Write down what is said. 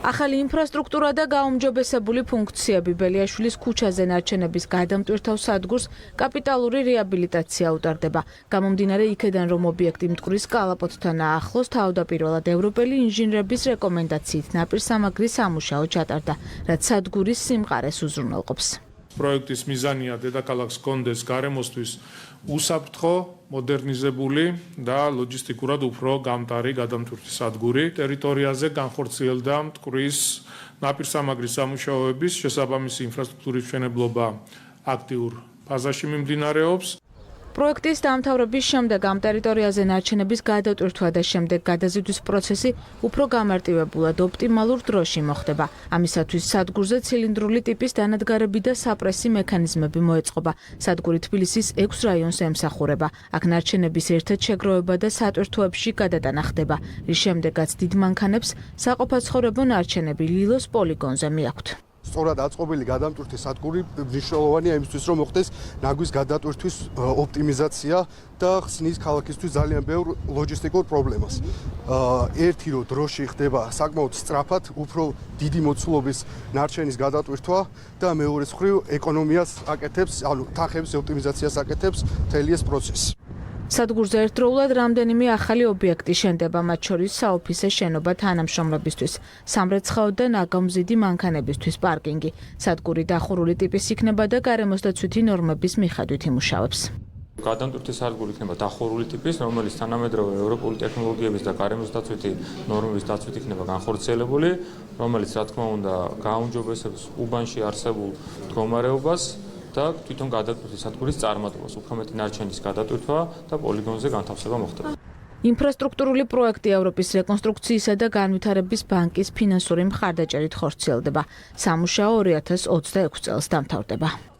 ახალი ინფრასტრუქტურა და გაუმჯობესებული ფუნქციები ბელიაშვილის ქუჩაზე ნარჩენების გადამტვირთავ სადგურს კაპიტალური რეაბილიტაცია უტარდება. გამომდინარე იქედან, რომ ობიექტი მტკვრის კალაპოტთან ახლოს თავდაპირველად ევროპელი ინჟინრების რეკომენდაციით ნაპირსამაგრის სამუშაო ჩატარდა, რაც სადგურის სიმყარეს უზრუნველყოფს. პროექტის მიზანია დედაქალაქს კონდეს გარემოსთვის უსაფრთხო, მოდერნიზებული და ლოჯისტიკურად უფრო გამტარი გადამტვირთი სადგური. ტერიტორიაზე განხორციელდა მტკვრის ნაპირსამაგრის სამუშაოების შესაბამისი ინფრასტრუქტურის მშენებლობა აქტიურ ფაზაში მიმდინარეობს. პროექტის დამთავრების შემდეგ ამ ტერიტორიაზე ნარჩენების გადატვირთვა და შემდეგ გადაზიდვის პროცესი უფრო გამარტივებულად ოპტიმალურ დროში მოხდება. ამისათვის სადგურზე ცილინდრული ტიპის დანადგარები და საპრესი მექანიზმები მოეწყობა. სადგური თბილისის 6 რაიონს ემსახურება. აქ ნარჩენების ერთად შეგროვება და სატვირთოებში გადატანა ხდება, რის შემდეგაც დიდ მანქანებს საყოფაცხოვრებო ნარჩენები ლილოს პოლიგონზე მიაქვთ. სწორად აწყობილი გადამტვირთი სადგური მნიშვნელოვანია იმისთვის, რომ მოხდეს ნაგვის გადატვირთვის ოპტიმიზაცია და ხსნის ქალაქისთვის ძალიან ბევრ ლოჯისტიკურ პრობლემას. ერთი რომ დროში ხდება საკმაოდ სწრაფად, უფრო დიდი მოცულობის ნარჩენის გადატვირთვა და მეორე მხრივ ეკონომიას აკეთებს, ანუ თანხების ოპტიმიზაციას აკეთებს მთელი ეს პროცესი. სადგურზე ერთდროულად რამდენიმე ახალი ობიექტი შენდება, მათ შორის საოფისე შენობა თანამშრომლებისთვის, სამრეცხაო და ნაგამზიდი მანქანებისთვის პარკინგი. სადგური დახურული ტიპის იქნება და გარემოსდაცვითი ნორმების მიხედვით იმუშავებს. გადამტვირთი სადგური იქნება დახურული ტიპის, რომელიც თანამედროვე ევროპული ტექნოლოგიების და გარემოსდაცვითი ნორმების დაცვით იქნება განხორციელებული, რომელიც რა თქმა უნდა გააუმჯობესებს უბანში არსებულ მდგომარეობას და თვითონ გადატვირთი სადგურის წარმატებას, უფრო მეტი ნარჩენის გადატვირთვა და პოლიგონზე განთავსება მოხდება. ინფრასტრუქტურული პროექტი ევროპის რეკონსტრუქციისა და განვითარების ბანკის ფინანსური მხარდაჭერით ხორციელდება. სამუშაო 2026 წელს დამთავრდება.